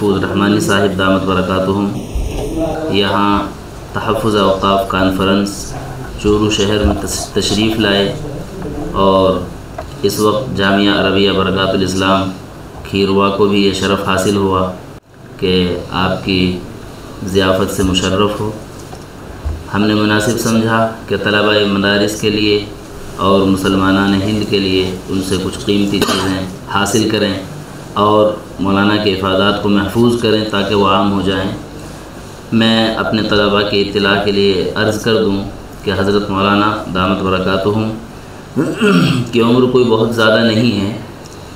محفوظ رحمانی صاحب دامت برکاتہم یہاں تحفظ اوقاف کانفرنس چورو شہر میں تشریف لائے، اور اس وقت جامعہ عربیہ برکات الاسلام کھیروا کو بھی یہ شرف حاصل ہوا کہ آپ کی ضیافت سے مشرف ہو۔ ہم نے مناسب سمجھا کہ طلباء مدارس کے لیے اور مسلمانان ہند کے لیے ان سے کچھ قیمتی چیزیں حاصل کریں اور مولانا کے افادات کو محفوظ کریں تاکہ وہ عام ہو جائیں۔ میں اپنے طلباء کی اطلاع کے لیے عرض کر دوں کہ حضرت مولانا دامت برکاتہم کی عمر کوئی بہت زیادہ نہیں ہے،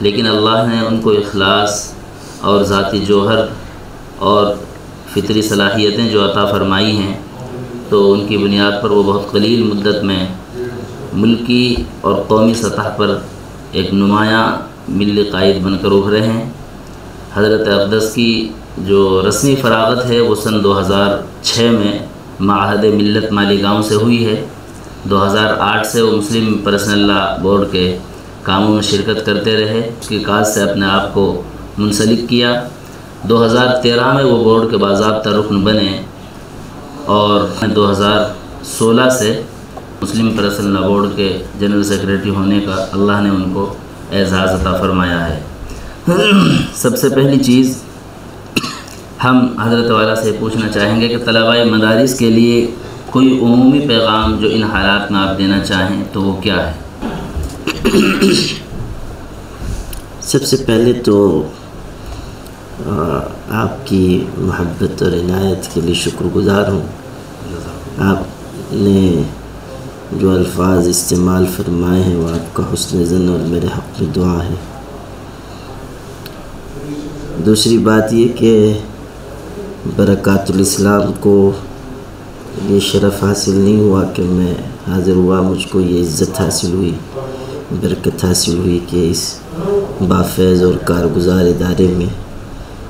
لیکن اللہ نے ان کو اخلاص اور ذاتی جوہر اور فطری صلاحیتیں جو عطا فرمائی ہیں، تو ان کی بنیاد پر وہ بہت قلیل مدت میں ملکی اور قومی سطح پر ایک نمایاں ملی قائد بن کر ابھرے ہیں۔ حضرت اقدس کی جو رسمی فراغت ہے وہ سن 2006 میں معہد ملت مالیگاؤں سے ہوئی ہے۔ 2008 سے وہ مسلم پرسنل لا بورڈ کے کاموں میں شرکت کرتے رہے، اس کی کاج سے اپنے آپ کو منسلک کیا۔ 2013 میں وہ بورڈ کے باضابطہ رکن بنے، اور 2016 سے مسلم پرسنل لا بورڈ کے جنرل سیکریٹری ہونے کا اللہ نے ان کو اعزاز عطا فرمایا ہے۔ سب سے پہلی چیز ہم حضرت والا سے پوچھنا چاہیں گے کہ طلباء مدارس کے لیے کوئی عمومی پیغام جو ان حالات میں آپ دینا چاہیں تو وہ کیا ہے؟ سب سے پہلے تو آپ کی محبت اور عنایت کے لیے شکر گزار ہوں۔ آپ نے جو الفاظ استعمال فرمائے ہیں وہ آپ کا حسن ظن اور میرے حق میں دعا ہے۔ دوسری بات یہ کہ برکات الاسلام کو یہ شرف حاصل نہیں ہوا کہ میں حاضر ہوا، مجھ کو یہ عزت حاصل ہوئی، برکت حاصل ہوئی کہ اس بافیض اور کارگزار ادارے میں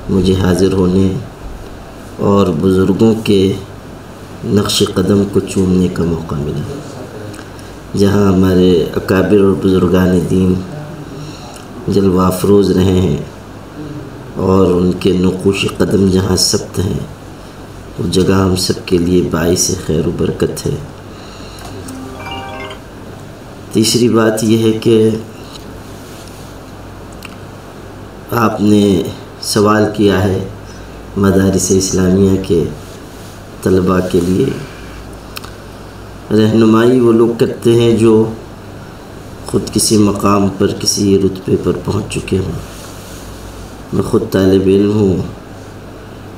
مجھے حاضر ہونے اور بزرگوں کے نقش قدم کو چومنے کا موقع ملا، جہاں ہمارے اکابر اور بزرگان دین جلوہ افروز رہے ہیں اور ان کے نقوش قدم جہاں ثبت ہیں، وہ جگہ ہم سب کے لیے باعث خیر و برکت ہے۔ تیسری بات یہ ہے کہ آپ نے سوال کیا ہے مدارس اسلامیہ کے طلباء کے لیے۔ رہنمائی وہ لوگ کرتے ہیں جو خود کسی مقام پر کسی رتبے پر پہنچ چکے ہوں۔ میں خود طالب علم ہوں،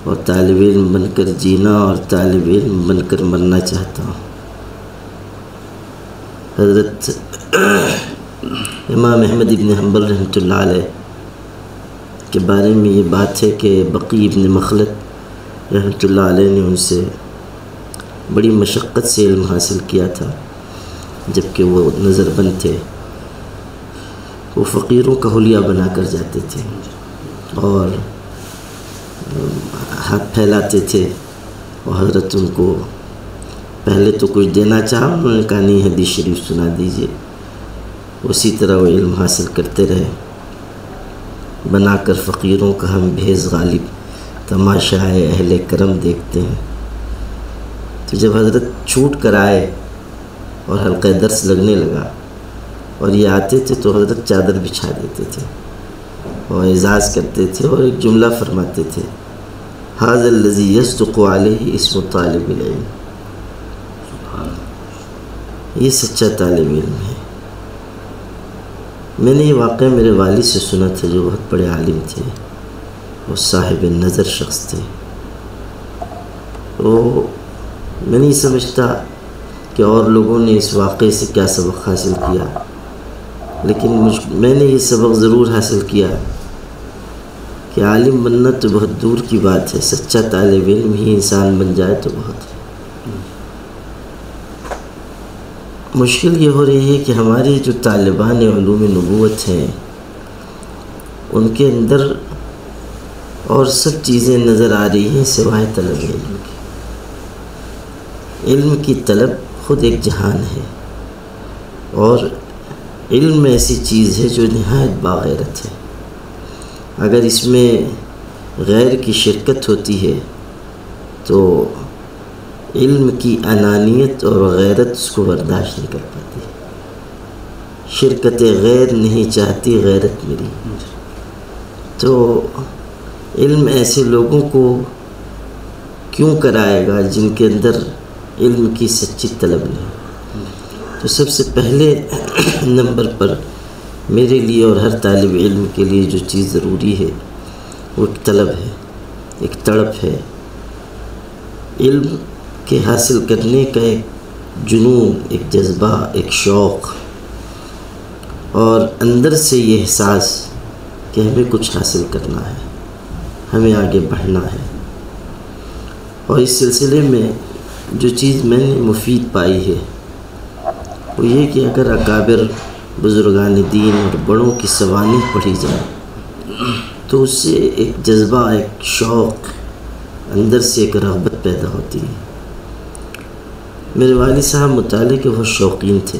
اور طالب علم بن کر جینا اور طالب علم بن کر مرنا چاہتا ہوں۔ حضرت امام احمد ابن حنبل رحمۃ اللہ علیہ کے بارے میں یہ بات ہے کہ بقی ابن مخلد رحمۃ اللہ علیہ نے ان سے بڑی مشقت سے علم حاصل کیا تھا، جبکہ وہ نظر بند تھے۔ وہ فقیروں کا حلیہ بنا کر جاتے تھے اور ہاتھ پھیلاتے تھے، اور حضرت ان کو پہلے تو کچھ دینا چاہا، انہوں نے کہا نہیں حدیث شریف سنا دیجئے۔ اسی طرح وہ علم حاصل کرتے رہے، بنا کر فقیروں کا ہم بھیز غالب تماشا ہے اہل کرم دیکھتے ہیں۔ تو جب حضرت چھوٹ کر آئے اور حلقہ درس لگنے لگا اور یہ آتے تھے تو حضرت چادر بچھا دیتے تھے اور اعزاز کرتے تھے، اور ایک جملہ فرماتے تھے، ھذا الذی یصدق علیہ اسم طالب العلم، یہ سچا طالب علم ہے۔ میں نے یہ واقعہ میرے والد سے سنا تھا جو بہت بڑے عالم تھے، وہ صاحب نظر شخص تھے۔ وہ میں نہیں سمجھتا کہ اور لوگوں نے اس واقعے سے کیا سبق حاصل کیا، لیکن میں نے یہ سبق ضرور حاصل کیا کہ عالم بننا تو بہت دور کی بات ہے، سچا طالب علم ہی انسان بن جائے تو بہت ہے۔ مشکل یہ ہو رہی ہے کہ ہمارے جو طالبان علوم نبوت ہیں ان کے اندر اور سب چیزیں نظر آ رہی ہیں سوائے طلب علم کی۔ علم کی طلب خود ایک جہان ہے، اور علم ایسی چیز ہے جو نہایت باغیرت ہے۔ اگر اس میں غیر کی شرکت ہوتی ہے تو علم کی انانیت اور غیرت اس کو برداشت نہیں کر پاتی. شرکت غیر نہیں چاہتی غیرت میری. تو علم ایسے لوگوں کو کیوں کرائے گا جن کے اندر علم کی سچی طلب نہیں. تو سب سے پہلے نمبر پر میرے لیے اور ہر طالب علم کے لیے جو چیز ضروری ہے وہ ایک طلب ہے، ایک تڑپ ہے. علم کے حاصل کرنے کا ایک جنون، ایک جذبہ، ایک شوق، اور اندر سے یہ احساس کہ ہمیں کچھ حاصل کرنا ہے، ہمیں آگے بڑھنا ہے. اور اس سلسلے میں جو چیز میں نے مفید پائی ہے وہ یہ کہ اگر اکابر بزرگان دین اور بڑوں کی سوانح پڑھی جائے تو اس سے ایک جذبہ، ایک شوق، اندر سے ایک رغبت پیدا ہوتی ہے. میرے والد صاحب مطالعے کے وہ شوقین تھے،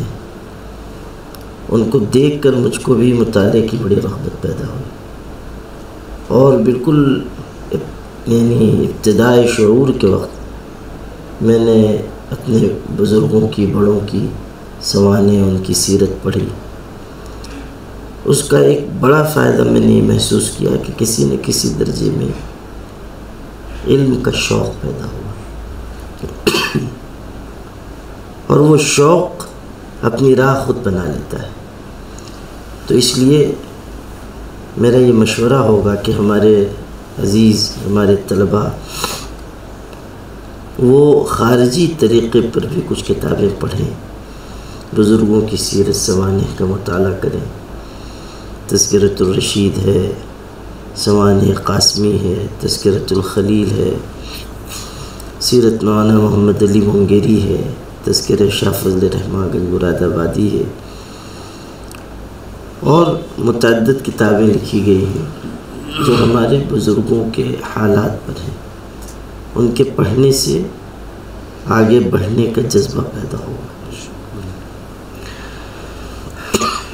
ان کو دیکھ کر مجھ کو بھی مطالعے کی بڑی رغبت پیدا ہوئی. اور بالکل یعنی ابتدائی شعور کے وقت میں نے اپنے بزرگوں کی، بڑوں کی سوانح، ان کی سیرت پڑھی. اس کا ایک بڑا فائدہ میں نے یہ محسوس کیا کہ کسی نہ کسی درجے میں علم کا شوق پیدا ہوا، اور وہ شوق اپنی راہ خود بنا لیتا ہے. تو اس لیے میرا یہ مشورہ ہوگا کہ ہمارے عزیز، ہمارے طلباء وہ خارجی طریقے پر بھی کچھ کتابیں پڑھیں، بزرگوں کی سیرت سوانح کا مطالعہ کریں. تذکرۃ الرشید ہے، سوانح قاسمی ہے، تذکرۃ الخلیل ہے، سیرت مولانا محمد علی منگیری ہے، تذکرہ شاہ فضل الرحمن گنج مراد آبادی ہے، اور متعدد کتابیں لکھی گئی ہیں جو ہمارے بزرگوں کے حالات پر ہیں. ان کے پڑھنے سے آگے بڑھنے کا جذبہ پیدا ہوگا.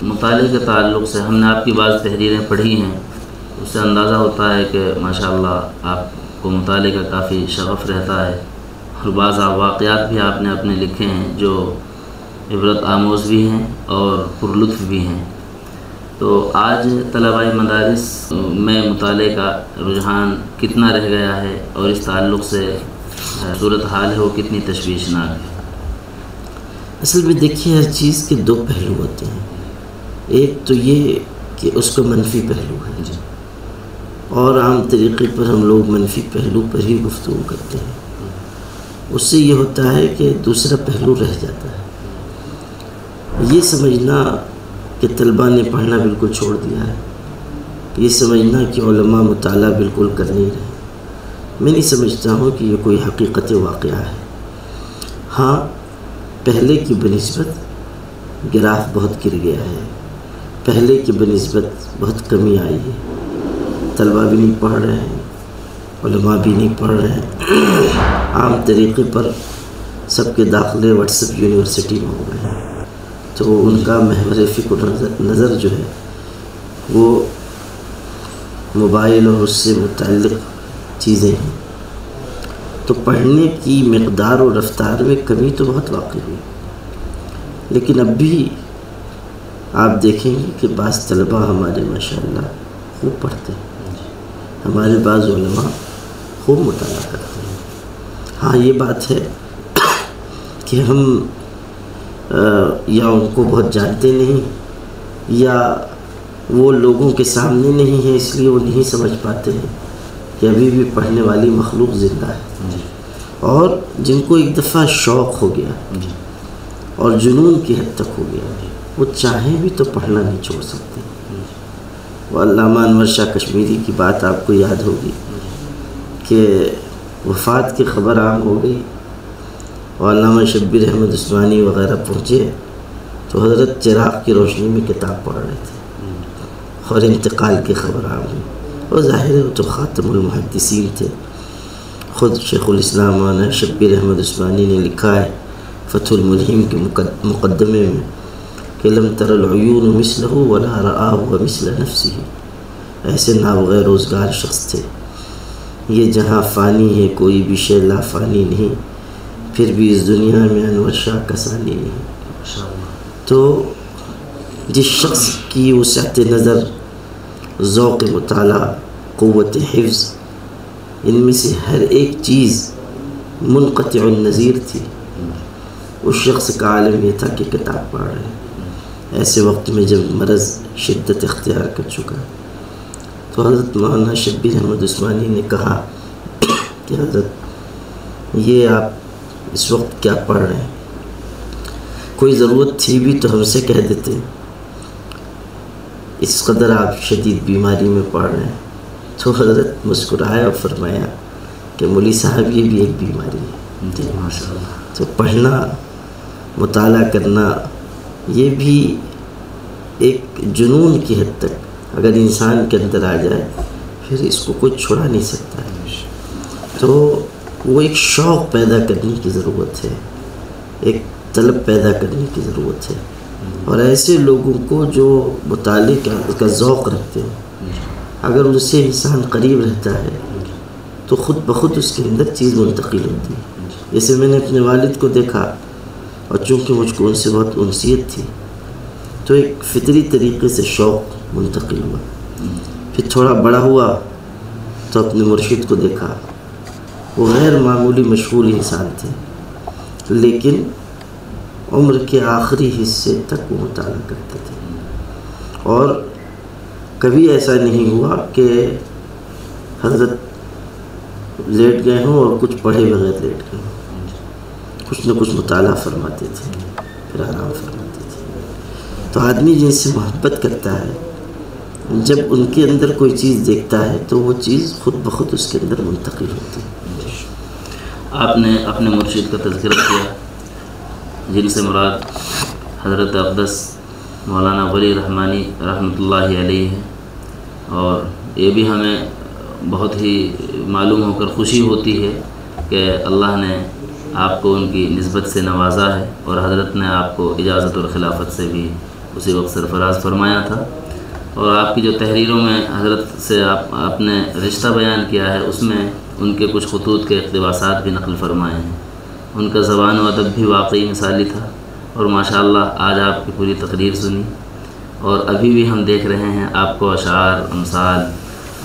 مطالعے کے تعلق سے ہم نے آپ کی بعض تحریریں پڑھی ہیں، اس سے اندازہ ہوتا ہے کہ ماشاءاللہ آپ کو مطالعے کا کافی شغف رہتا ہے، اور بعض واقعات بھی آپ نے اپنے لکھے ہیں جو عبرت آموز بھی ہیں اور پرلطف بھی ہیں. تو آج طلباء مدارس میں مطالعے کا رجحان کتنا رہ گیا ہے، اور اس تعلق سے صورتحال ہے وہ کتنی تشویشناک ہے؟ اصل میں دیکھیے، ہر چیز کے دو پہلو ہوتے ہیں. ایک تو یہ کہ اس کا منفی پہلو ہے، اور عام طریقے پر ہم لوگ منفی پہلو پر ہی گفتگو کرتے ہیں. اس سے یہ ہوتا ہے کہ دوسرا پہلو رہ جاتا ہے. یہ سمجھنا کہ طلباء نے پڑھنا بالکل چھوڑ دیا ہے، یہ سمجھنا کہ علماء مطالعہ بالکل کر نہیں رہے، میں نہیں سمجھتا ہوں کہ یہ کوئی حقیقت واقعہ ہے. ہاں، پہلے کی بنسبت گراف بہت گر گیا ہے، پہلے کی بنسبت بہت کمی آئی ہے. طلباء بھی نہیں پڑھ رہے ہیں، علماء بھی نہیں پڑھ رہے ہیں. عام طریقے پر سب کے داخلے واٹس ایپ یونیورسٹی میں ہو گئے ہیں، تو ان کا محور فکر نظر جو ہے وہ موبائل اور اس سے متعلق چیزیں ہیں. تو پڑھنے کی مقدار و رفتار میں کمی تو بہت واقع ہوئی، لیکن اب بھی آپ دیکھیں گے کہ بعض طلباء ہمارے ماشاءاللہ خوب پڑھتے ہیں، ہمارے بعض علماء خوب مطالعہ کرتے ہیں. ہاں، یہ بات ہے کہ ہم یا ان کو بہت جانتے نہیں، یا وہ لوگوں کے سامنے نہیں ہیں، اس لیے وہ نہیں سمجھ پاتے ہیں کہ ابھی بھی پڑھنے والی مخلوق زندہ ہے. اور جن کو ایک دفعہ شوق ہو گیا اور جنون کی حد تک ہو گیا، وہ چاہیں بھی تو پڑھنا نہیں چھوڑ سکتے. وہ علامہ انور شاہ کشمیری کی بات آپ کو یاد ہوگی کہ وفات کی خبر عام ہو گئی اور علامہ شبیر احمد عثمانی وغیرہ پہنچے تو حضرت چراغ کی روشنی میں کتاب پڑھ رہے تھے اور انتقال کی خبر عام ہوئی. اور ظاہر ہے وہ تو خاتم المحدثین تھے. خود شیخ الاسلام مولانا شبیر احمد عثمانی نے لکھا ہے فتح الملہم کے مقدمے میں کہ لم تر العیون مثلہ ولا رآہ مثل نفسہ. ایسے نابغیر روزگار شخص تھے یہ جہاں فانی ہے کوئی بھی شے لا فانی نہیں، پھر بھی اس دنیا میں انور شاہ کا ثانی نہیں۔ تو جس شخص کی وسعت نظر، ذوق مطالعہ، قوت حفظ، ان میں سے ہر ایک چیز منقطع النظیر تھی، اس شخص کا عالم یہ تھا کہ کتاب پڑھ رہے ہیں۔ ایسے وقت میں جب مرض شدت اختیار کر چکا تو حضرت مولانا شبیر احمد عثمانی نے کہا کہ حضرت یہ آپ اس وقت کیا پڑھ رہے ہیں؟ کوئی ضرورت تھی بھی تو ہم سے کہہ دیتے، اس قدر آپ شدید بیماری میں پڑھ رہے ہیں۔ تو حضرت مسکرائے اور فرمایا کہ مولی صاحب یہ بھی ایک بیماری ہے۔ ماشاء اللہ۔ تو پڑھنا، مطالعہ کرنا، یہ بھی ایک جنون کی حد تک اگر انسان کے اندر آ جائے پھر اس کو کوئی چھڑا نہیں سکتا ہے۔ تو وہ ایک شوق پیدا کرنے کی ضرورت ہے، ایک طلب پیدا کرنے کی ضرورت ہے، اور ایسے لوگوں کو جو مطالعے کا ذوق رکھتے ہیں، اگر ان سے انسان قریب رہتا ہے تو خود بخود اس کے اندر چیز منتقل ہوتی ہے۔ جیسے میں نے اپنے والد کو دیکھا، اور چونکہ مجھ کو ان سے بہت انسیت تھی تو ایک فطری طریقے سے شوق منتقل ہوا۔ پھر تھوڑا بڑا ہوا تو اپنے مرشد کو دیکھا، وہ غیر معمولی مشغول انسان تھے، لیکن عمر کے آخری حصے تک وہ مطالعہ کرتے تھے، اور کبھی ایسا نہیں ہوا کہ حضرت لیٹ گئے ہوں اور کچھ پڑھے بغیر لیٹ گئے ہوں، کچھ نہ کچھ مطالعہ فرماتے تھے، پھر آرام فرماتے تھے۔ تو آدمی جن سے محبت کرتا ہے، جب ان کے اندر کوئی چیز دیکھتا ہے تو وہ چیز خود بخود اس کے اندر منتقل ہوتی ہے۔ آپ نے اپنے مرشد کا تذکرہ کیا، جن سے مراد حضرت اقدس مولانا ولی رحمانی رحمۃ اللہ علیہ ہے، اور یہ بھی ہمیں بہت ہی معلوم ہو کر خوشی ہوتی ہے کہ اللہ نے آپ کو ان کی نسبت سے نوازا ہے، اور حضرت نے آپ کو اجازت اور خلافت سے بھی اسی وقت سرفراز فرمایا تھا، اور آپ کی جو تحریروں میں حضرت سے آپ نے رشتہ بیان کیا ہے، اس میں ان کے کچھ خطوط کے اقتباسات بھی نقل فرمائے ہیں۔ ان کا زبان و ادب بھی واقعی مثالی تھا، اور ماشاءاللہ آج آپ کی پوری تقریر سنی، اور ابھی بھی ہم دیکھ رہے ہیں آپ کو اشعار، امثال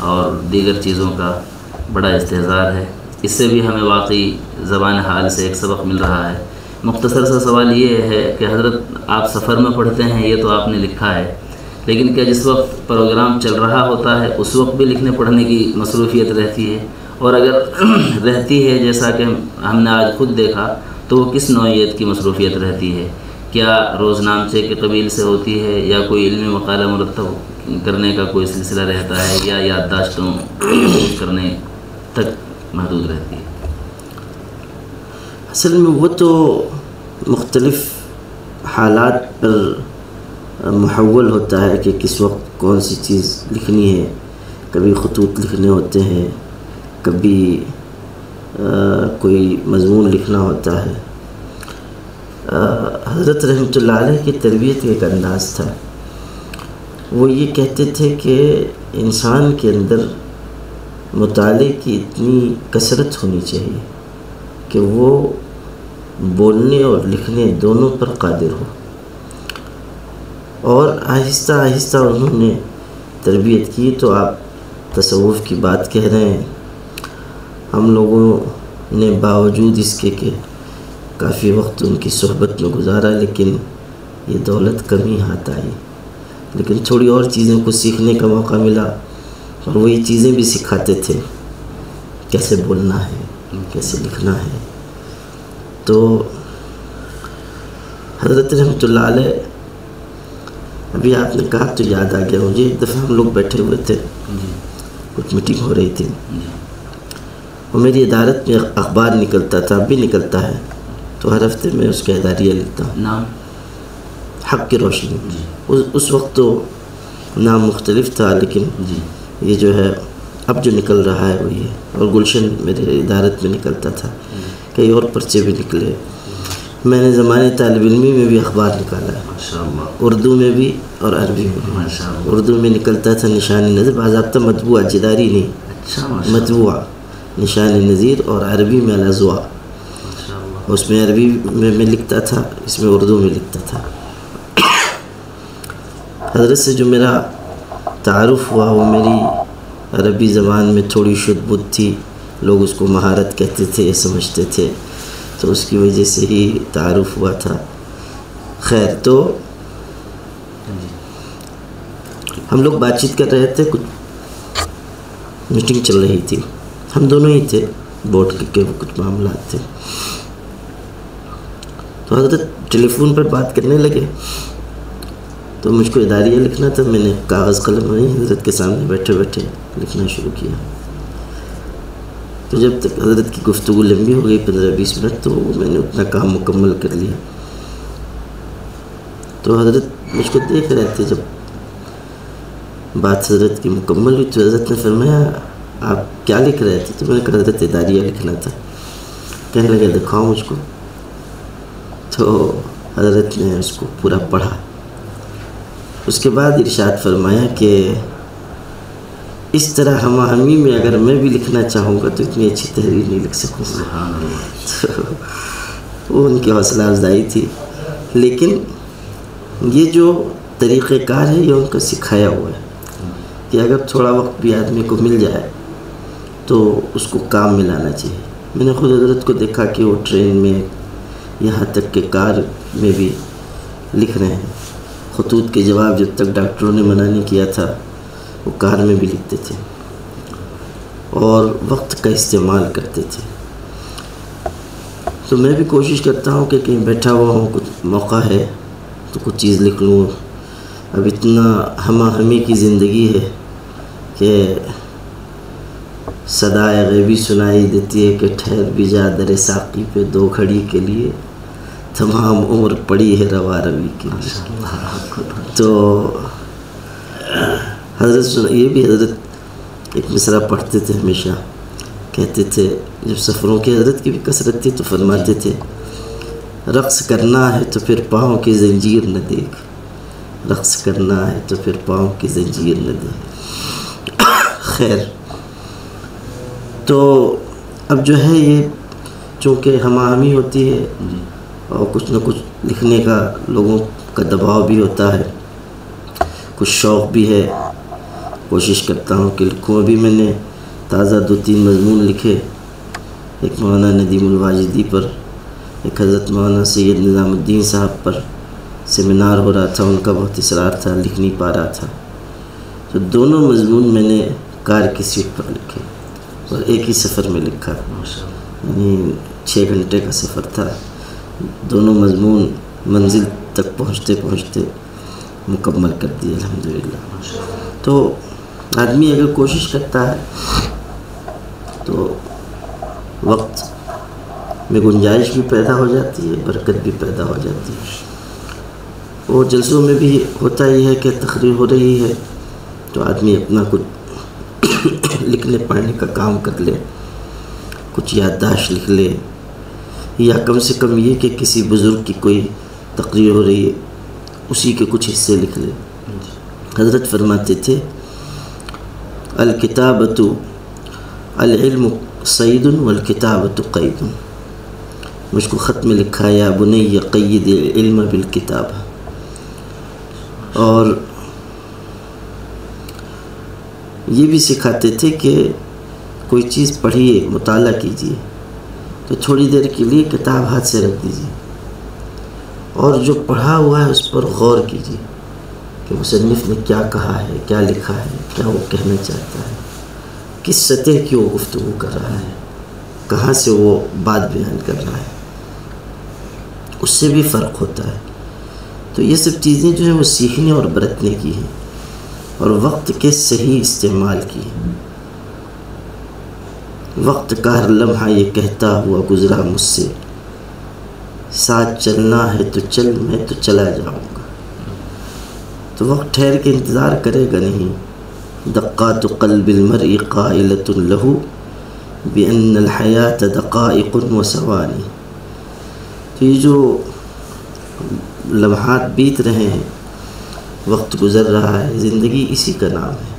اور دیگر چیزوں کا بڑا استحضار ہے۔ اس سے بھی ہمیں واقعی زبان حال سے ایک سبق مل رہا ہے۔ مختصر سا سوال یہ ہے کہ حضرت آپ سفر میں پڑھتے ہیں، یہ تو آپ نے لکھا ہے، لیکن کیا جس وقت پروگرام چل رہا ہوتا ہے اس وقت بھی لکھنے پڑھنے کی مصروفیت رہتی ہے؟ اور اگر رہتی ہے، جیسا کہ ہم نے آج خود دیکھا، تو وہ کس نوعیت کی مصروفیت رہتی ہے؟ کیا روزنامچے کے قبیل سے ہوتی ہے، یا کوئی علمی مقالہ مرتب کرنے کا کوئی سلسلہ رہتا ہے، یا یادداشتوں کرنے تک محدود رہتی ہے؟ اصل میں وہ تو مختلف حالات پر محول ہوتا ہے کہ کس وقت کون سی چیز لکھنی ہے۔ کبھی خطوط لکھنے ہوتے ہیں، کبھی کوئی مضمون لکھنا ہوتا ہے۔ حضرت رحمۃ اللہ علیہ کی تربیت کا ایک انداز تھا، وہ یہ کہتے تھے کہ انسان کے اندر مطالعے کی اتنی کثرت ہونی چاہیے کہ وہ بولنے اور لکھنے دونوں پر قادر ہو، اور آہستہ آہستہ انہوں نے تربیت کی۔ تو آپ تصوف کی بات کہہ رہے ہیں، ہم لوگوں نے باوجود اس کے کہ کافی وقت ان کی صحبت میں گزارا، لیکن یہ دولت کم ہی ہاتھ آئی، لیکن تھوڑی اور چیزوں کو سیکھنے کا موقع ملا، اور وہ یہ چیزیں بھی سکھاتے تھے، کیسے بولنا ہے، کیسے لکھنا ہے۔ تو حضرت رحمۃ اللہ علیہ، ابھی آپ نے کہا تو یاد آ گیا مجھے، ایک دفعہ ہم لوگ بیٹھے ہوئے تھے، کچھ میٹنگ ہو رہی تھی، اور میری عدالت میں اخبار نکلتا تھا، اب بھی نکلتا ہے، تو ہر ہفتے میں اس کا اداریہ لکھتا ہوں، نام حق کی روشنی۔ اس وقت تو نام مختلف تھا، لیکن یہ جو ہے اب جو نکل رہا ہے وہ یہ، اور گلشن میرے عدالت میں نکلتا تھا، کئی اور پرچے بھی نکلے۔ میں نے زمانے طالب علمی میں بھی اخبار نکالا ہے، ماشاءاللہ، اردو میں بھی اور عربی میں بھی۔ ماشاءاللہ، اردو میں نکلتا تھا نشان نظر، باضابطہ مطبوعہ، جداری نہیں، اچھا، ماشاءاللہ، مطبوعہ، نشان نظیر اور عربی میں الاضواء. اس میں عربی میں لکھتا تھا, اس میں اردو میں لکھتا تھا. حضرت سے جو میرا تعارف ہوا وہ میری عربی زبان میں تھوڑی شد بد تھی, لوگ اس کو مہارت کہتے تھے یا سمجھتے تھے, تو اس کی وجہ سے ہی تعارف ہوا تھا. خیر, تو ہم لوگ بات چیت کر رہے تھے, کچھ میٹنگ چل رہی تھی, ہم دونوں ہی تھے, بورڈ کے کچھ معاملات تھے. تو حضرت ٹیلی فون پر بات کرنے لگے, تو مجھ کو اداریہ لکھنا تھا. میں نے کاغذ قلم وہیں حضرت کے سامنے بیٹھے بیٹھے لکھنا شروع کیا. تو جب تک حضرت کی گفتگو لمبی ہو گئی 15-20 منٹ, تو میں نے اپنا کام مکمل کر لیا. تو حضرت مجھ کو دیکھ رہے تھے. جب بات حضرت کی مکمل ہوئی تو حضرت نے فرمایا آپ کیا لکھ رہے تھے؟ تو میں نے کہا حضرت اداریہ لکھنا تھا. کہنے لگے دکھاؤ مجھ کو. تو حضرت نے اس کو پورا پڑھا. اس کے بعد ارشاد فرمایا کہ اس طرح ہم آہنگی میں اگر میں بھی لکھنا چاہوں گا تو اتنی اچھی تحریر نہیں لکھ سکوں گا. وہ ان کی حوصلہ افزائی تھی. لیکن یہ جو طریقہ کار ہے یہ ان کا سکھایا ہوا ہے کہ اگر تھوڑا وقت بھی آدمی کو مل جائے تو اس کو کام میں لانا چاہیے. میں نے خود حضرت کو دیکھا کہ وہ ٹرین میں, یہاں تک کہ کار میں بھی لکھ رہے ہیں. خطوط کے جواب جب تک ڈاکٹروں نے منع نہیں کیا تھا وہ کار میں بھی لکھتے تھے اور وقت کا استعمال کرتے تھے. تو میں بھی کوشش کرتا ہوں کہ کہیں بیٹھا ہوا ہوں, کچھ موقع ہے تو کچھ چیز لکھ لوں. اب اتنا ہمہ ہمی کی زندگی ہے کہ صدائے غیبی سنائی دیتی ہے کہ ٹھہر بھی جا در ساقی پہ 2 گھڑی کے لیے, تمام عمر پڑی ہے روا روی کے لیے. تو حضرت یہ بھی حضرت ایک مصرع پڑھتے تھے ہمیشہ. کہتے تھے جب سفروں کی حضرت کی بھی کثرت تھی تو فرماتے تھے رقص کرنا ہے تو پھر پاؤں کی زنجیر نہ دیکھ, رقص کرنا ہے تو پھر پاؤں کی زنجیر نہ دیکھ. خیر, تو اب جو ہے یہ چونکہ ہم آہنگی ہوتی ہے اور کچھ نہ کچھ لکھنے کا لوگوں کا دباؤ بھی ہوتا ہے, کچھ شوق بھی ہے. کوشش کرتا ہوں کہ لکھوں. ابھی میں نے تازہ 2-3 مضمون لکھے. ایک مولانا ندیم الواجدی پر, ایک حضرت مولانا سید نظام الدین صاحب پر سیمینار ہو رہا تھا, ان کا بہت اصرار تھا, لکھ نہیں پا رہا تھا. تو دونوں مضمون میں نے کار کی سیٹ پر لکھے اور ایک ہی سفر میں لکھا. یعنی 6 گھنٹے کا سفر تھا. دونوں مضمون منزل تک پہنچتے پہنچتے مکمل کر دیے الحمدللہ. تو آدمی اگر کوشش کرتا ہے تو وقت میں گنجائش بھی پیدا ہو جاتی ہے, برکت بھی پیدا ہو جاتی ہے. اور جلسوں میں بھی ہوتا ہی ہے کہ تقریر ہو رہی ہے تو آدمی اپنا کچھ لکھنے پڑھنے کا کام کر لے, کچھ یادداشت لکھ لے, یا کم سے کم یہ کہ کسی بزرگ کی کوئی تقریر ہو رہی ہے اسی کے کچھ حصے لکھ لے. حضرت فرماتے تھے الکتابۃ العلم صید والکتابۃ قید. مجھ کو خط میں لکھا یا بنی قید العلم بالکتاب. اور یہ بھی سکھاتے تھے کہ کوئی چیز پڑھیے, مطالعہ کیجیے تو تھوڑی دیر کے لیے کتاب ہاتھ سے رکھ دیجیے اور جو پڑھا ہوا ہے اس پر غور کیجیے کہ مصنف نے کیا کہا ہے, کیا لکھا ہے, کیا وہ کہنا چاہتا ہے, کس سطح کی وہ گفتگو کر رہا ہے, کہاں سے وہ بات بیان کر رہا ہے. اس سے بھی فرق ہوتا ہے. تو یہ سب چیزیں جو ہیں وہ سیکھنے اور برتنے کی ہیں اور وقت کے صحیح استعمال کی ہیں. وقت کا ہر لمحہ یہ کہتا ہوا گزرا مجھ سے, ساتھ چلنا ہے تو چل, میں تو چلا جاؤں گا. تو وقت ٹھہر کے انتظار کرے گا نہیں. دقات قلب المرء قائلۃ له بأن الحیات دقائق وثوانی. تو یہ جو لمحات بیت رہے ہیں, وقت گزر رہا ہے, زندگی اسی کا نام ہے.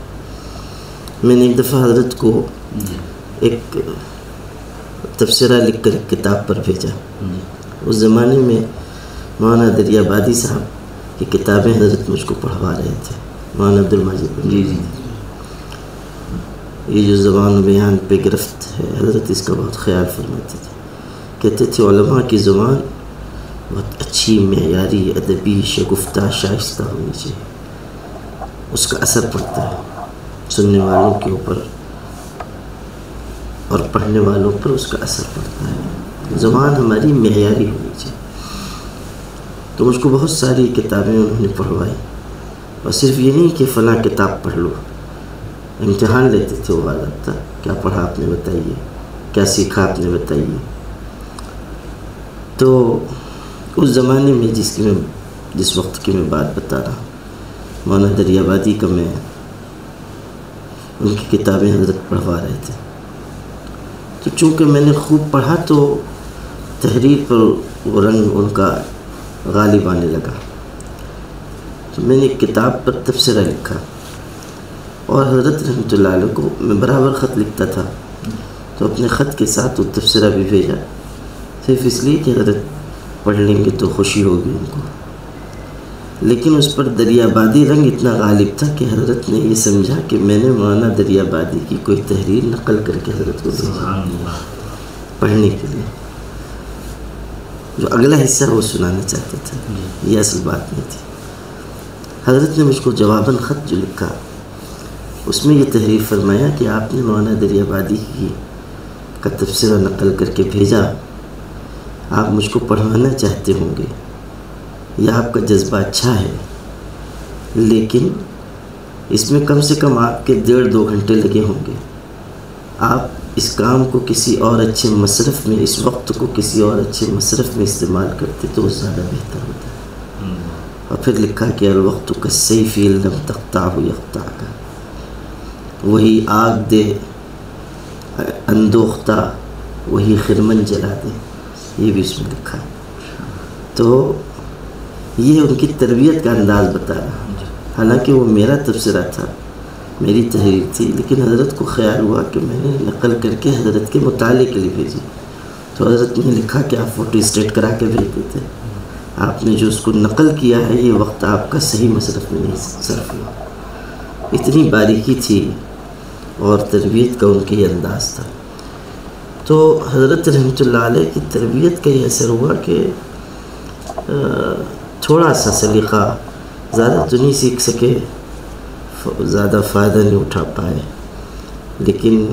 میں نے ایک دفعہ حضرت کو ایک تبصرہ لکھ کر کتاب پر بھیجا. اس زمانے میں مولانا دریابادی صاحب کی کتابیں حضرت مجھ کو پڑھوا رہے تھے. مولانا عبدالمجید جی. یہ جو زبان و بیان پہ گرفت ہے حضرت اس کا بہت خیال فرماتے تھے. کہتے تھے علماء کی زبان بہت اچھی، معیاری، ادبی، شگفتہ، شائستہ ہونی چاہیے. اس کا اثر پڑتا ہے سننے والوں کے اوپر اور پڑھنے والوں پر اس کا اثر پڑتا ہے. زبان ہماری معیاری ہونی چاہیے. تو مجھ کو بہت ساری کتابیں انہوں نے پڑھوائی، اور صرف یہ نہیں کہ فلاں کتاب پڑھ لو. امتحان لیتے تھے وہ باضابطہ، کیا پڑھا آپ نے بتائیے، کیا سیکھا آپ نے بتائیے. تو اس زمانے میں جس وقت کی میں بات بتا رہا ہوں، مولانا دریابادی کا میں ان کی کتابیں حضرت پڑھوا رہے تھے. تو چونکہ میں نے خوب پڑھا تو تحریر پر وہ رنگ ان کا غالب آنے لگا. تو میں نے ایک کتاب پر تبصرہ لکھا، اور حضرت رحمۃ اللہ علیہ کو میں برابر خط لکھتا تھا، تو اپنے خط کے ساتھ وہ تبصرہ بھی بھیجا، صرف اس لیے کہ حضرت پڑھ لیں گے تو خوشی ہوگی ان کو. لیکن اس پر دریابادی رنگ اتنا غالب تھا کہ حضرت نے یہ سمجھا کہ میں نے مولانا دریابادی کی کوئی تحریر نقل کر کے حضرت کو بھیجا پڑھنے کے لیے. جو اگلا حصہ وہ سنانا چاہتا تھا، یہ اصل بات نہیں تھی. حضرت نے مجھ کو جواباً خط جو لکھا، اس میں یہ تحریر فرمایا کہ آپ نے مولانا دریابادی کا تبصرہ نقل کر کے بھیجا، آپ مجھ کو پڑھوانا چاہتے ہوں گے، یہ آپ کا جذبہ اچھا ہے، لیکن اس میں کم سے کم آپ کے 1.5-2 گھنٹے لگے ہوں گے. آپ اس کام کو کسی اور اچھے مصرف میں، اس وقت کو کسی اور اچھے مصرف میں استعمال کرتے تو زیادہ بہتر ہوتا ہے. اور پھر لکھا کہ الوقت کالسیف لم تقطعہ یقطعک، وہی آگ دے اندوختہ وہی خرمن جلا دے، یہ بھی اس میں لکھا. تو یہ ان کی تربیت کا انداز بتا رہا. حالانکہ وہ میرا تبصرہ تھا، میری تحریر تھی، لیکن حضرت کو خیال ہوا کہ میں نے نقل کر کے حضرت کے مطالعے کے لیے بھیجی. تو حضرت نے لکھا کہ آپ فوٹو اسٹیٹ کرا کے بھیج دیتے، آپ نے جو اس کو نقل کیا ہے یہ وقت آپ کا صحیح مصرف میں نہیں صرف ہوا. اتنی باریکی تھی اور تربیت کا ان کے یہ انداز تھا. تو حضرت رحمۃ اللہ علیہ کی تربیت کا یہ اثر ہوا کہ تھوڑا سا سلیقہ، زیادہ تو نہیں سیکھ سکے، زیادہ فائدہ نہیں اٹھا پائے، لیکن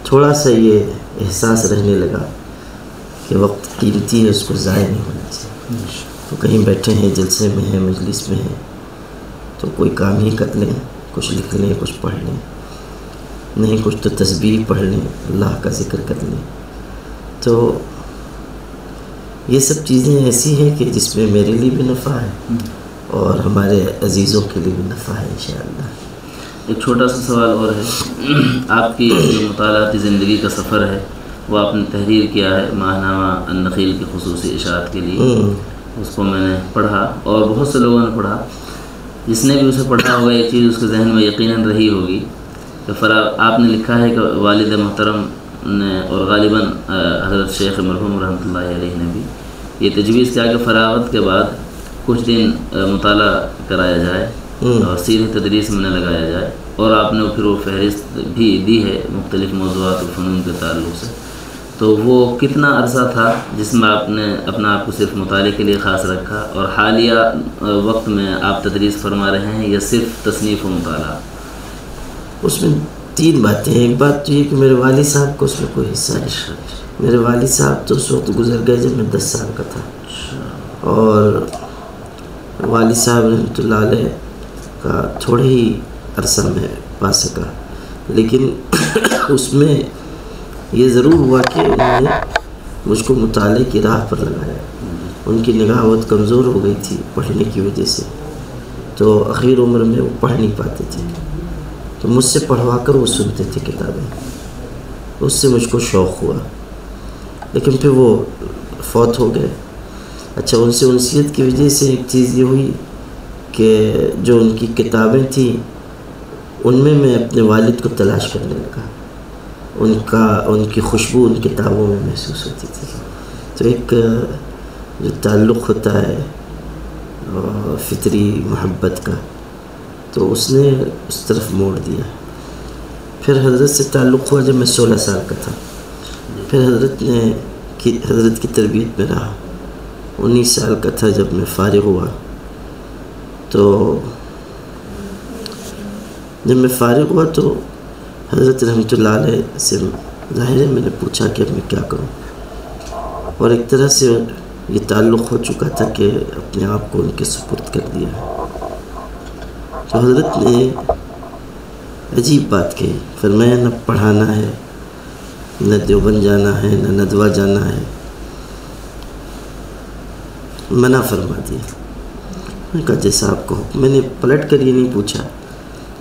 تھوڑا سا یہ احساس رہنے لگا کہ وقت قیمتی ہے، اس کو ضائع نہیں ہونا چاہیے. تو کہیں بیٹھے ہیں، جلسے میں ہیں، مجلس میں ہیں، تو کوئی کام ہی کر لیں، کچھ لکھ لیں، کچھ پڑھ لیں، نہیں کچھ تو تسبیح پڑھ لیں، اللہ کا ذکر کر لیں. تو یہ سب چیزیں ایسی ہیں کہ جس میں میرے لیے بھی نفع ہے اور ہمارے عزیزوں کے لیے بھی نفع ہے انشاءاللہ. ایک چھوٹا سا سوال اور ہے، آپ کی جو مطالعاتی زندگی کا سفر ہے وہ آپ نے تحریر کیا ہے ماہنامہ النخیل کی خصوصی اشاعت کے لیے. اس کو میں نے پڑھا اور بہت سے لوگوں نے پڑھا. جس نے بھی اسے پڑھا ہوگا ایک چیز اس کے ذہن میں یقیناً رہی ہوگی کہ آپ نے لکھا ہے کہ والد محترم نے اور غالباً حضرت شیخ مرحوم رحمۃ اللہ علیہ نے بھی یہ تجویز کیا کہ فراغت کے بعد کچھ دن مطالعہ کرایا جائے اور سیدھے تدریس میں نہ لگایا جائے. اور آپ نے پھر وہ فہرست بھی دی ہے مختلف موضوعات اور فنون کے تعلق سے. تو وہ کتنا عرصہ تھا جس میں آپ نے اپنا آپ کو صرف مطالعے کے لیے خاص رکھا، اور حالیہ وقت میں آپ تدریس فرما رہے ہیں یا صرف تصنیف و مطالعہ؟ اس میں 3 باتیں ہیں. ایک بات تو یہ کہ میرے والد صاحب کو اس میں کوئی حصہ نہیں. میرے والد صاحب تو اس وقت گزر گئے جب میں 10 سال کا تھا، اور والد صاحب رحمۃ اللہ علیہ کا تھوڑے ہی عرصہ میں پا سکا. لیکن اس میں یہ ضرور ہوا کہ انہوں نے مجھ کو مطالعے کی راہ پر لگایا. ان کی نگاہ بہت کمزور ہو گئی تھی پڑھنے کی وجہ سے، تو اخیر عمر میں وہ پڑھ نہیں پاتے تھے، تو مجھ سے پڑھوا کر وہ سنتے تھے کتابیں. اس سے مجھ کو شوق ہوا، لیکن پھر وہ فوت ہو گئے. اچھا، ان سے انسیت کی وجہ سے ایک چیز یہ ہوئی کہ جو ان کی کتابیں تھیں ان میں اپنے والد کو تلاش کرنے لگا. ان کی خوشبو ان کتابوں میں محسوس ہوتی تھی. تو ایک جو تعلق ہوتا ہے فطری محبت کا، تو اس نے اس طرف موڑ دیا. پھر حضرت سے تعلق ہوا جب میں 16 سال کا تھا. پھر حضرت کی تربیت میں رہا. 19 سال کا تھا جب میں فارغ ہوا. تو جب میں فارغ ہوا تو حضرت رحمۃ اللہ علیہ سے ظاہر ہے میں نے پوچھا کہ اب میں کیا کروں، اور ایک طرح سے یہ تعلق ہو چکا تھا کہ اپنے آپ کو ان کے سپرد کر دیا. تو حضرت نے عجیب بات کہی، فرمایا نہ پڑھانا ہے، نہ دیوبند جانا ہے، نہ ندوہ جانا ہے، منع فرما دیا. میں نے کہا جیسا آپ کو حکم. میں نے پلٹ کر یہ نہیں پوچھا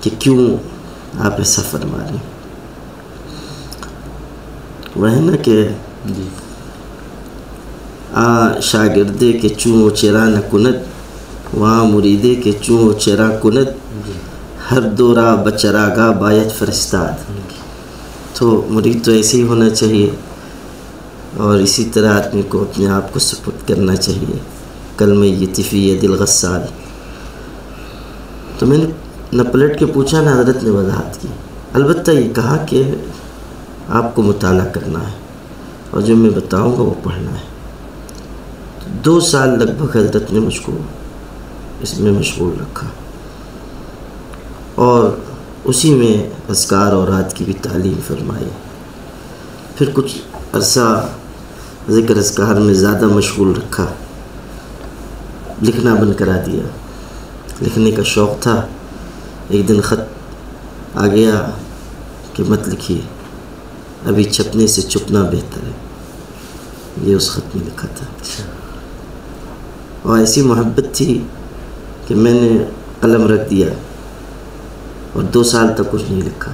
کہ کیوں آپ ایسا فرما رہے ہیں. وہ ہے نا کہ شاگردے کے چوں چرا نہ کند، وہاں مریدے کے چوں چرا کند، ہر دورہ بچراگا باید فرستاد. تو مرید تو ایسے ہی ہونا چاہیے، اور اسی طرح آدمی کو اپنے آپ کو سپرد کرنا چاہیے. کلمہ یتفی دل غسال. تو میں نے نہ پلٹ کے پوچھا نہ حضرت نے وضاحت کی. البتہ یہ کہا کہ آپ کو مطالعہ کرنا ہے اور جو میں بتاؤں گا وہ پڑھنا ہے. 2 سال لگ بھگ حضرت نے مجھ کو اس میں مشغول رکھا، اور اسی میں اذکار اور رات کی بھی تعلیم فرمائی. پھر کچھ عرصہ ذکر اذکار میں زیادہ مشغول رکھا. لکھنا بند کرا دیا. لکھنے کا شوق تھا. ایک دن خط آ گیا کہ مت لکھیے، ابھی چھپنے سے چھپنا بہتر ہے. یہ اس خط میں لکھا تھا. اور ایسی محبت تھی کہ میں نے قلم رکھ دیا اور 2 سال تک کچھ نہیں لکھا.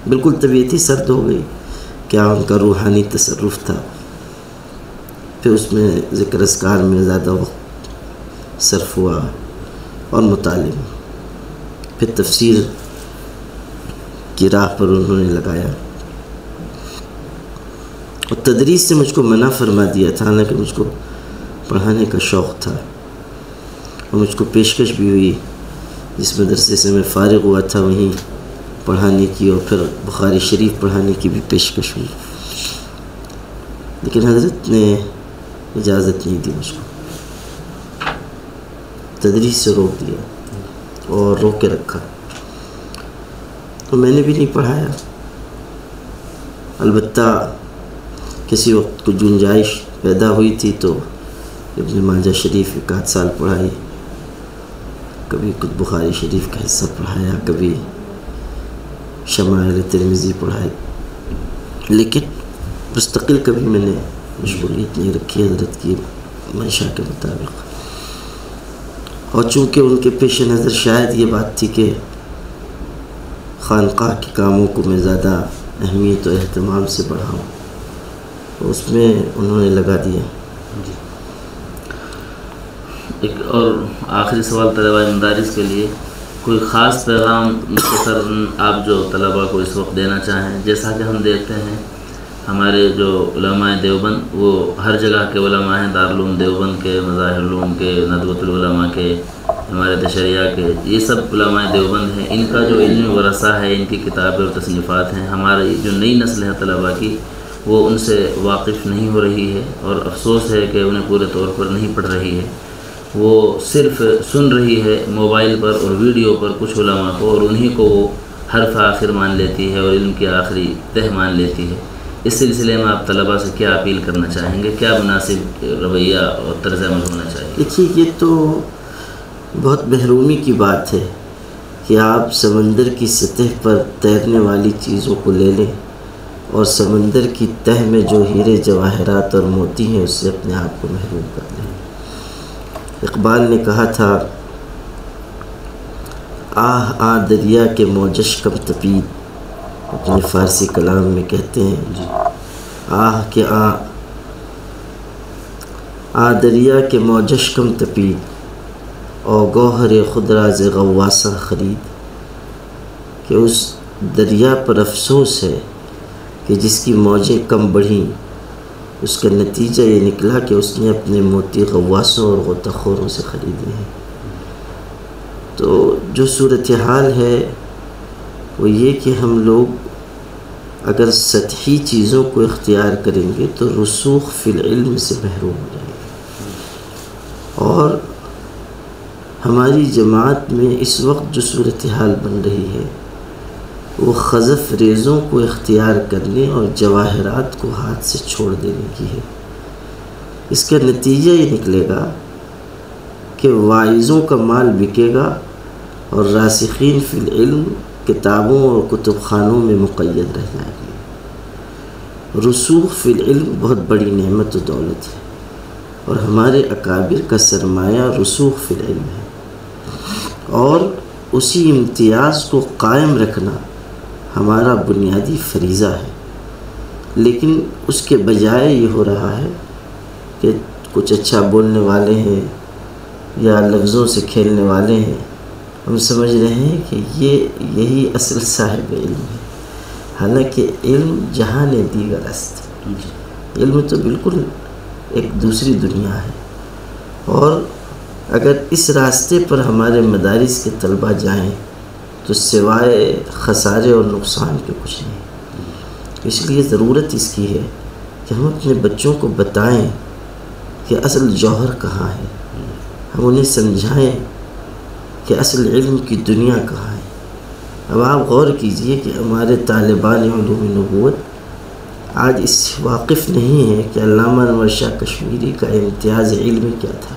بالکل طبیعت ہی سرد ہو گئی. کیا ان کا روحانی تصرف تھا. پھر اس میں ذکر اذکار میں زیادہ وقت صرف ہوا اور مطالعے میں. پھر تفسیر کی راہ پر انہوں نے لگایا، اور تدریس سے مجھ کو منع فرما دیا تھا، حالانکہ مجھ کو پڑھانے کا شوق تھا. اور مجھ کو پیشکش بھی ہوئی جس مدرسے سے میں فارغ ہوا تھا وہیں پڑھانے کی، اور پھر بخاری شریف پڑھانے کی بھی پیشکش ہوئی. لیکن حضرت نے اجازت نہیں دی مجھ کو. تدریس سے روک دیا اور روک کے رکھا. تو میں نے بھی نہیں پڑھایا. البتہ کسی وقت کو گنجائش پیدا ہوئی تھی تو ابن ماجہ شریف 1 سال پڑھائی، کبھی کچھ بخاری شریف کا حصہ پڑھایا، کبھی شمائل ترمذی پڑھائی. لیکن مستقل کبھی میں نے مشغولیت نہیں رکھی حضرت کی منشا کے مطابق. اور چونکہ ان کے پیش نظر شاید یہ بات تھی کہ خانقاہ کے کاموں کو میں زیادہ اہمیت و اہتمام سے بڑھاؤں، تو اس میں انہوں نے لگا دیا. ایک اور آخری سوال طلباء مدارس کے لیے، کوئی خاص پیغام مختصر آپ جو طلباء کو اس وقت دینا چاہیں؟ جیسا کہ ہم دیکھتے ہیں ہمارے جو علماء دیوبند وہ ہر جگہ کے علماء ہیں، دارالعلوم دیوبند کے، مظاہر علوم کے، ندوۃ العلماء کے، امارت شریعہ کے، یہ سب علماء دیوبند ہیں. ان کا جو علمی ورثہ ہے، ان کی کتابیں اور تصنیفات ہیں، ہماری جو نئی نسل ہے طلباء کی وہ ان سے واقف نہیں ہو رہی ہے، اور افسوس ہے کہ انہیں پورے طور پر نہیں پڑھ رہی ہے. وہ صرف سن رہی ہے موبائل پر اور ویڈیو پر کچھ علماء کو، اور انہی کو وہ حرف آخر مان لیتی ہے اور علم کی آخری تہ مان لیتی ہے. اس سلسلے میں آپ طلباء سے کیا اپیل کرنا چاہیں گے؟ کیا مناسب رویہ اور طرز عمل ہونا چاہیے؟ دیکھیے، یہ تو بہت محرومی کی بات ہے کہ آپ سمندر کی سطح پر تیرنے والی چیزوں کو لے لیں اور سمندر کی تہ میں جو ہیرے جواہرات اور موتی ہیں اس سے اپنے آپ کو محروم کر لیں. اقبال نے کہا تھا، آہ آ دریا کے موجش کم تپید، اپنے فارسی کلام میں کہتے ہیں آہ کہ آ دریا کے موجش کم تپید، او گوہر خود راز غواسہ خرید. کہ اس دریا پر افسوس ہے کہ جس کی موجیں کم بڑھیں، اس کا نتیجہ یہ نکلا کہ اس نے اپنے موتی غواسوں اور غوطہ خوروں سے خریدے ہیں۔ تو جو صورتحال ہے وہ یہ کہ ہم لوگ اگر سطحی چیزوں کو اختیار کریں گے تو رسوخ فی العلم سے محروم ہو جائیں گے، اور ہماری جماعت میں اس وقت جو صورتحال بن رہی ہے وہ خزف ریزوں کو اختیار کرنے اور جواہرات کو ہاتھ سے چھوڑ دینے کی ہے۔ اس کا نتیجہ یہ نکلے گا کہ واعظوں کا مال بکے گا اور راسخین فی العلم کتابوں اور کتب خانوں میں مقید رہ جائیں گے۔ رسوخ فی العلم بہت بڑی نعمت و دولت ہے، اور ہمارے اکابر کا سرمایہ رسوخ فی العلم ہے، اور اسی امتیاز کو قائم رکھنا ہمارا بنیادی فریضہ ہے۔ لیکن اس کے بجائے یہ ہو رہا ہے کہ کچھ اچھا بولنے والے ہیں یا لفظوں سے کھیلنے والے ہیں، ہم سمجھ رہے ہیں کہ یہی اصل صاحب علم ہے، حالانکہ علم جہان دیگر است۔ علم تو بالکل ایک دوسری دنیا ہے، اور اگر اس راستے پر ہمارے مدارس کے طلبہ جائیں تو سوائے خسارے اور نقصان کے کچھ نہیں۔ اس لیے ضرورت اس کی ہے کہ ہم اپنے بچوں کو بتائیں کہ اصل جوہر کہاں ہے، ہم انہیں سمجھائیں کہ اصل علم کی دنیا کہاں ہے۔ اب آپ غور کیجئے کہ ہمارے طالبان علوم نبوت آج اس سے واقف نہیں ہیں کہ علامہ انور شاہ کشمیری کا امتیاز علمی کیا تھا،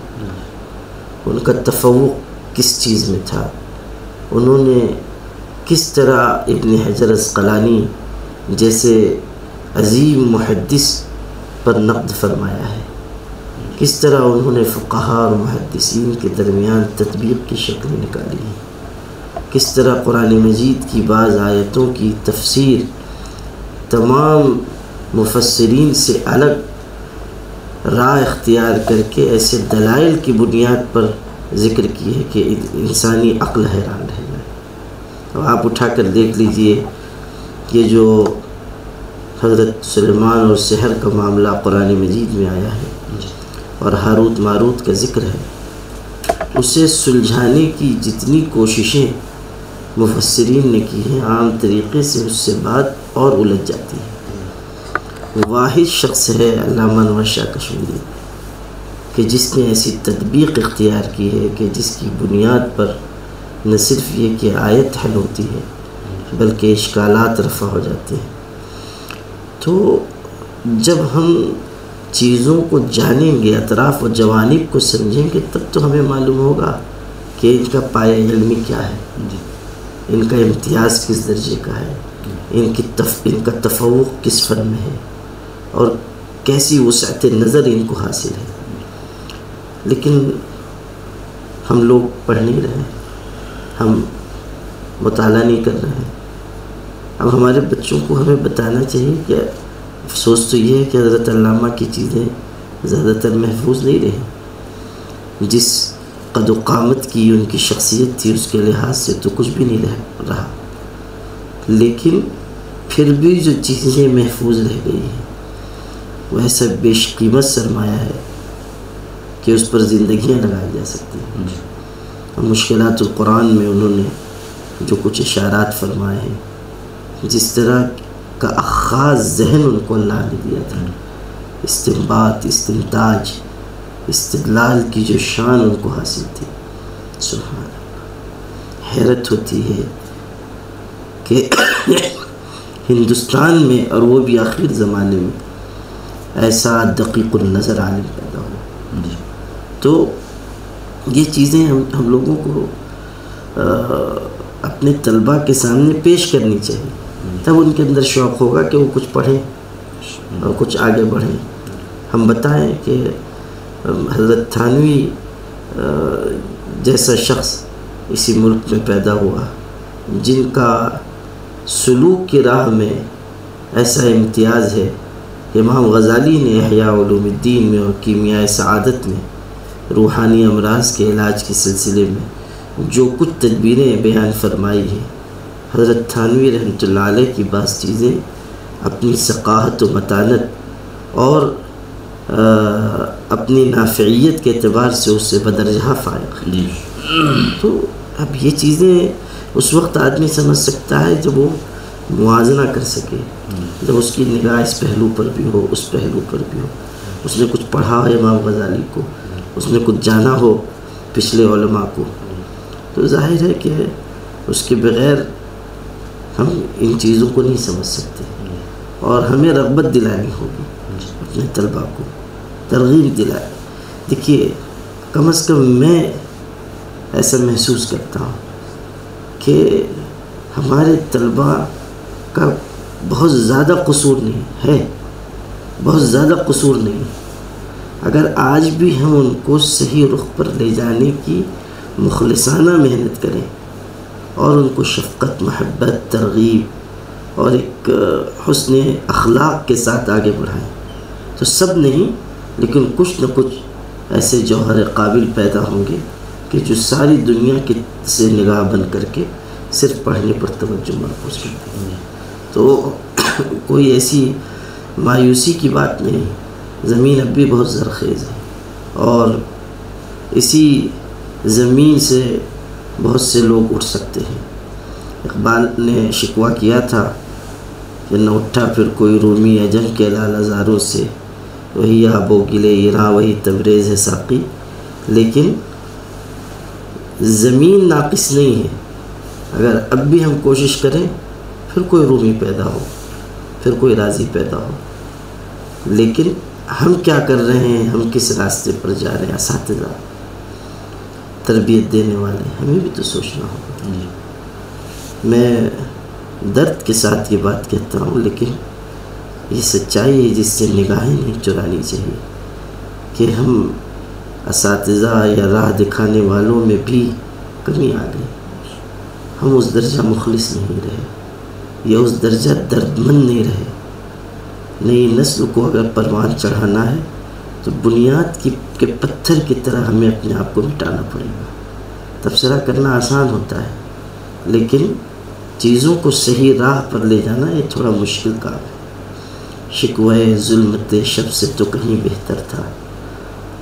ان کا تفوق کس چیز میں تھا، انہوں نے کس طرح ابن حجر عسقلانی جیسے عظیم محدث پر نقد فرمایا ہے، کس طرح انہوں نے فقہاء اور محدثین کے درمیان تطبیق کی شکل نکالی ہے، کس طرح قرآن مجید کی بعض آیتوں کی تفسیر تمام مفسرین سے الگ راہ اختیار کر کے ایسے دلائل کی بنیاد پر ذکر کی ہے کہ انسانی عقل حیران رہ جائے۔ اب آپ اٹھا کر دیکھ لیجئے کہ جو حضرت سلیمان اور سحر کا معاملہ قرآن مجید میں آیا ہے اور ہاروت ماروت کا ذکر ہے، اسے سلجھانے کی جتنی کوششیں مفسرین نے کی ہیں عام طریقے سے اس سے بات اور الجھ جاتی ہے۔ واحد شخص ہے علامہ انور شاہ کشمیری کہ جس نے ایسی تطبیق اختیار کی ہے کہ جس کی بنیاد پر نہ صرف یہ کہ آیت حل ہوتی ہے بلکہ اشکالات رفع ہو جاتے ہیں۔ تو جب ہم چیزوں کو جانیں گے، اطراف و جوانب کو سمجھیں گے، تب تو ہمیں معلوم ہوگا کہ ان کا پایہ علمی کیا ہے، ان کا امتیاز کس درجے کا ہے، ان کا تفوق کس فن میں ہے، اور کیسی وسعت نظر ان کو حاصل ہے۔ لیکن ہم لوگ پڑھ نہیں رہے، ہم مطالعہ نہیں کر رہے ہیں۔ اب ہمارے بچوں کو ہمیں بتانا چاہیے کہ افسوس تو یہ ہے کہ حضرت علامہ کی چیزیں زیادہ تر محفوظ نہیں رہی، جس قد و قامت کی ان کی شخصیت تھی اس کے لحاظ سے تو کچھ بھی نہیں رہا، لیکن پھر بھی جو چیزیں محفوظ رہ گئی ہیں وہ ایسا بیش قیمت سرمایہ ہے کہ اس پر زندگیاں لگائی جا سکتی ہیں۔ مشکلات القرآن میں انہوں نے جو کچھ اشارات فرمائے ہیں، جس طرح کا اخاذ ذہن ان کو اللہ نے دیا تھا، استنباط، استنتاج، استدلال کی جو شان ان کو حاصل تھی، سبحان اللہ، حیرت ہوتی ہے کہ ہندوستان میں اور وہ بھی آخر زمانے میں ایسا دقیق النظر عالم پیدا ہوا۔ تو یہ چیزیں ہم لوگوں کو اپنے طلباء کے سامنے پیش کرنی چاہیے، تب ان کے اندر شوق ہوگا کہ وہ کچھ پڑھیں اور کچھ آگے بڑھیں۔ ہم بتائیں کہ حضرت تھانوی جیسا شخص اسی ملک میں پیدا ہوا جن کا سلوک کی راہ میں ایسا امتیاز ہے کہ امام غزالی نے احیاء علوم الدین میں اور کیمیائے سعادت میں روحانی امراض کے علاج کے سلسلے میں جو کچھ تدبیریں بیان فرمائی ہیں حضرت تھانوی رحمۃ اللہ علیہ کی بعض چیزیں اپنی ثقافت و متانت اور اپنی نافعیت کے اعتبار سے اس سے بدرجہ فائق ہے. تو اب یہ چیزیں اس وقت آدمی سمجھ سکتا ہے جب وہ موازنہ کر سکے، جب اس کی نگاہ اس پہلو پر بھی ہو، اس پہلو پر بھی ہو، اس نے کچھ پڑھا ہو امام غزالی کو، اس نے کچھ جانا ہو پچھلے علماء کو. تو ظاہر ہے کہ اس کے بغیر ہم ان چیزوں کو نہیں سمجھ سکتے، اور ہمیں رغبت دلانی ہوگی اپنے طلباء کو، ترغیب دلائے. دیکھیے کم از کم میں ایسا محسوس کرتا ہوں کہ ہمارے طلباء کا بہت زیادہ قصور نہیں ہے، بہت زیادہ قصور نہیں. اگر آج بھی ہم ان کو صحیح رخ پر لے جانے کی مخلصانہ محنت کریں اور ان کو شفقت، محبت، ترغیب اور ایک حسن اخلاق کے ساتھ آگے بڑھائیں، تو سب نہیں لیکن کچھ نہ کچھ ایسے جوہر قابل پیدا ہوں گے کہ جو ساری دنیا کی سے نگاہ بند کر کے صرف پڑھنے پر توجہ مرکوز کرتے ہیں. تو کوئی ایسی مایوسی کی بات نہیں. زمین اب بھی بہت زرخیز ہے، اور اسی زمین سے بہت سے لوگ اٹھ سکتے ہیں. اقبال نے شکوہ کیا تھا کہ نہ اٹھا پھر کوئی رومی عجم کے لالہ زاروں سے، وہی آب و گلے ایراں وہی تبریز ہے ساقی. لیکن زمین ناقص نہیں ہے. اگر اب بھی ہم کوشش کریں پھر کوئی رومی پیدا ہو، پھر کوئی راضی پیدا ہو. لیکن ہم کیا کر رہے ہیں، ہم کس راستے پر جا رہے ہیں؟ اساتذہ، تربیت دینے والے، ہمیں بھی تو سوچنا ہوگا. میں درد کے ساتھ یہ بات کہتا ہوں، لیکن یہ سچائی ہے جس سے نگاہیں نہیں چرانی چاہیے کہ ہم اساتذہ یا راہ دکھانے والوں میں بھی کمی آ گئی. ہم اس درجہ مخلص نہیں رہے، یا اس درجہ دردمند نہیں رہے. نئی نسل کو اگر پروان چڑھانا ہے تو بنیاد کے پتھر کی طرح ہمیں اپنے آپ کو مٹانا پڑے گا. تبصرہ کرنا آسان ہوتا ہے، لیکن چیزوں کو صحیح راہ پر لے جانا یہ تھوڑا مشکل کام ہے. شکوے ظلمت شب سے تو کہیں بہتر تھا،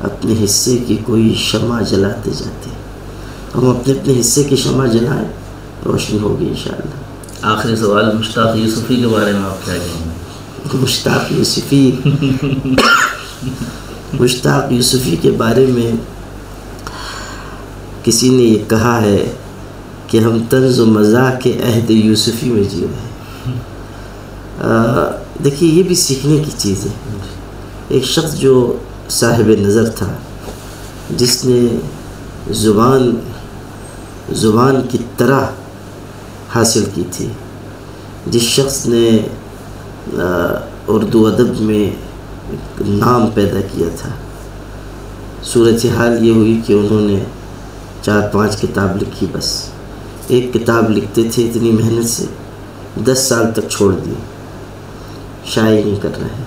اپنے حصے کی کوئی شمع جلاتے جاتے. ہم اپنے اپنے حصے کی شمع جلائیں، روشنی ہوگی انشاءاللہ. آخری سوال، مشتاق یوسفی کے بارے میں آپ کیا کہیں گے؟ مشتاق یوسفی مشتاق یوسفی کے بارے میں کسی نے یہ کہا ہے کہ ہم طنز و مزاح کے عہد یوسفی میں جی رہے ہیں. دیکھیے یہ بھی سیکھنے کی چیز ہے. ایک شخص جو صاحب نظر تھا، جس نے زبان کی طرح حاصل کی تھی، جس شخص نے اردو ادب میں نام پیدا کیا تھا. صورتحال یہ ہوئی کہ انہوں نے 4-5 کتاب لکھی. بس ایک کتاب لکھتے تھے اتنی محنت سے، 10 سال تک چھوڑ دی، شائع نہیں کر رہے.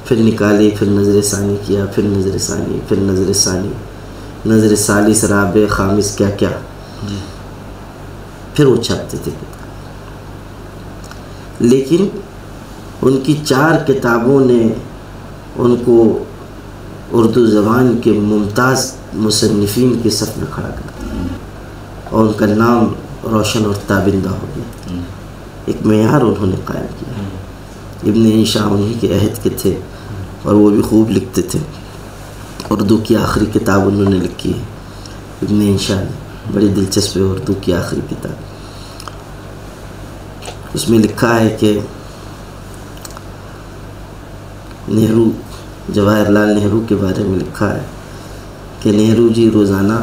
پھر نکالی، پھر نظر ثانی کیا، پھر نظر ثانی، پھر نظر ثانی، نظر ثالث، رابع، خامس، کیا کیا. پھر وہ چھاپتے تھے کتاب. لیکن ان کی 4 کتابوں نے ان کو اردو زبان کے ممتاز مصنفین کے صف میں کھڑا کر دیا، اور ان کا نام روشن اور تابندہ ہو گیا. ایک معیار انہوں نے قائم کیا. ابن انشاء انہی کے عہد کے تھے، اور وہ بھی خوب لکھتے تھے. اردو کی آخری کتاب انہوں نے لکھی ہے ابن انشاء نے، بڑی دلچسپ ہے اردو کی آخری کتاب. اس میں لکھا ہے کہ نہرو، جواہر لال نہرو کے بارے میں لکھا ہے کہ نہرو جی روزانہ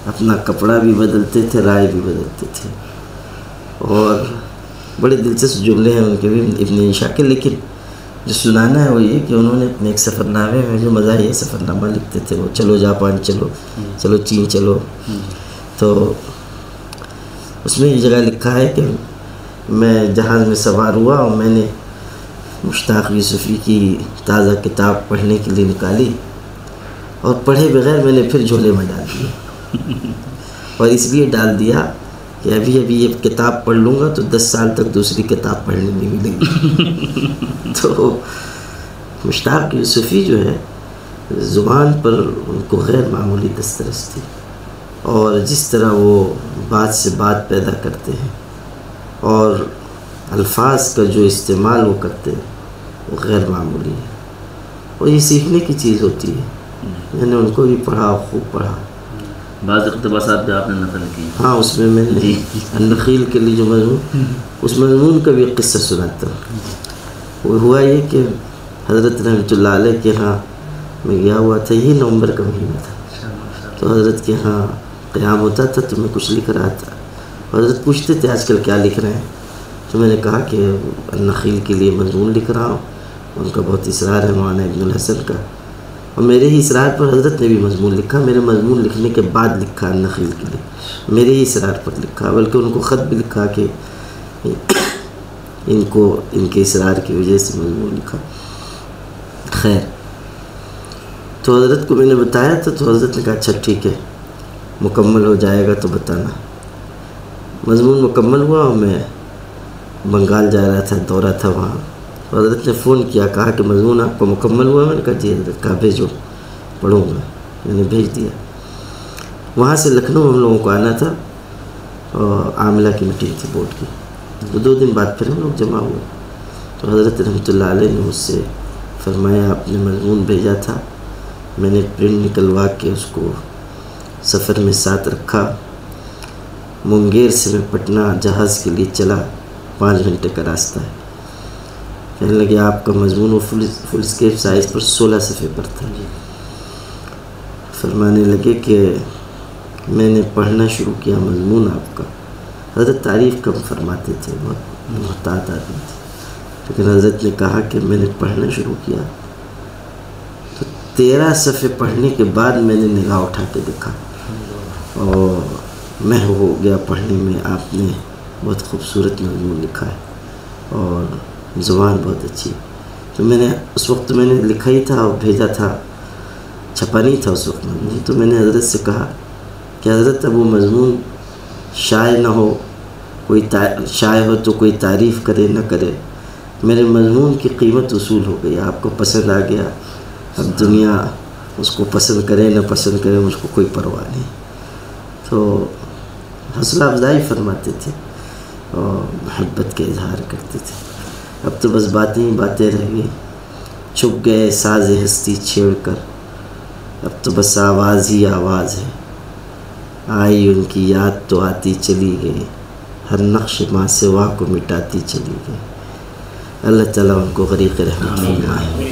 اپنا کپڑا بھی بدلتے تھے، رائے بھی بدلتے تھے. اور بڑے دلچسپ جملے ہیں ان کے بھی ابن انشاء کے. لیکن جو سنانا ہے وہ یہ کہ انہوں نے اپنے ایک سفر نامے میں جو مزاحیہ سفر نامہ لکھتے تھے، وہ چلو جاپان چلو، چلو چین چلو. تو اس میں یہ جگہ لکھا ہے کہ میں جہاز میں سوار ہوا اور میں نے مشتاق یوسفی کی تازہ کتاب پڑھنے کے لیے نکالی، اور پڑھے بغیر میں نے پھر جھولے میں ڈال دیا. اور اس لیے ڈال دیا کہ ابھی یہ کتاب پڑھ لوں گا تو 10 سال تک دوسری کتاب پڑھنے نہیں ملے گی. تو مشتاق یوسفی جو ہے زبان پر ان کو غیر معمولی دسترس تھی، اور جس طرح وہ بات سے بات پیدا کرتے ہیں اور الفاظ کا جو استعمال وہ کرتے ہیں وہ غیر معمولی ہے، اور یہ سیکھنے کی چیز ہوتی ہے. میں نے ان کو بھی پڑھا، خوب پڑھا. بعض اقتباسات بھی آپ نے نقل کی. ہاں، اس میں نے النخیل کے لیے جو مضمون، اس مضمون کا بھی ایک قصہ سناتا ہوں. وہ ہوا یہ کہ حضرت رحمۃ اللہ علیہ کے ہاں میں گیا ہوا تھا، یہ نومبر کا مہینہ تھا، تو حضرت کے ہاں قیام ہوتا تھا تو میں کچھ لکھ رہا تھا. حضرت پوچھتے تھے آج کل کیا لکھ رہے ہیں، تو میں نے کہا کہ النخیل کے لیے مضمون لکھ رہا ہوں. ان کا بہت اصرار ہے مولانا ابن الحسن کا، اور میرے ہی اصرار پر حضرت نے بھی مضمون لکھا. میرے مضمون لکھنے کے بعد لکھا النخیل کے لیے، میرے ہی اصرار پر لکھا، بلکہ ان کو خط بھی لکھا کہ ان کے اصرار کی وجہ سے مضمون لکھا. خیر، تو حضرت کو میں نے بتایا تھا، تو حضرت نے کہا اچھا ٹھیک ہے، مکمل ہو جائے گا تو بتانا. مضمون مکمل ہوا اور میں بنگال جا رہا تھا، دورہ تھا وہاں. حضرت نے فون کیا، کہا کہ مضمون آپ کو مکمل ہوا. میں نے کہا جی حضرت. کہا بھیجو، پڑھوں گا. میں نے بھیج دیا. وہاں سے لکھنؤ ہم لوگوں کو آنا تھا، اور عاملہ کی میٹنگ تھی بورڈ کی. تو 2 دن بعد پھر ہم لوگ جمع ہوئے. تو حضرت رحمۃ اللہ علیہ نے مجھ سے فرمایا آپ نے مضمون بھیجا تھا، میں نے پرنٹ نکلوا کے اس کو سفر میں ساتھ رکھا. منگیر سے میں پٹنہ جہاز کے لیے چلا، 5 گھنٹے کا راستہ ہے. کہنے لگے آپ کا مضمون وہ فل اسکیپ سائز پر 16 صفحے پر تھا. فرمانے لگے کہ میں نے پڑھنا شروع کیا مضمون آپ کا. حضرت تعریف کم فرماتے تھے، بہت محتاط آدمی تھے، لیکن حضرت نے کہا کہ میں نے پڑھنا شروع کیا تو 13 صفحے پڑھنے کے بعد میں نے نگاہ اٹھا کے دیکھا اور میں ہو گیا پڑھنے میں. آپ نے بہت خوبصورت مضمون لکھا ہے اور زبان بہت اچھی. تو میں نے اس وقت میں نے لکھا ہی تھا اور بھیجا تھا، چھپا نہیں تھا اس وقت مضمون. تو میں نے حضرت سے کہا کہ حضرت اب وہ مضمون شائع نہ ہو، کوئی شائع ہو تو کوئی تعریف کرے نہ کرے، میرے مضمون کی قیمت وصول ہو گئی. آپ کو پسند آ گیا، اب دنیا اس کو پسند کرے نہ پسند کرے مجھ کو کوئی پرواہ نہیں. تو حوصلہ افزائی فرماتے تھے اور محبت کے اظہار کرتے تھے. اب تو بس باتیں ہی باتیں رہ گئی. چھپ گئے ساز ہستی چھیڑ کر، اب تو بس آواز ہی آواز ہے. آئی ان کی یاد تو آتی چلی گئی، ہر نقش ماں سوا کو مٹاتی چلی گئی. اللہ تعالیٰ ان کو غریق رحمت فرمائے.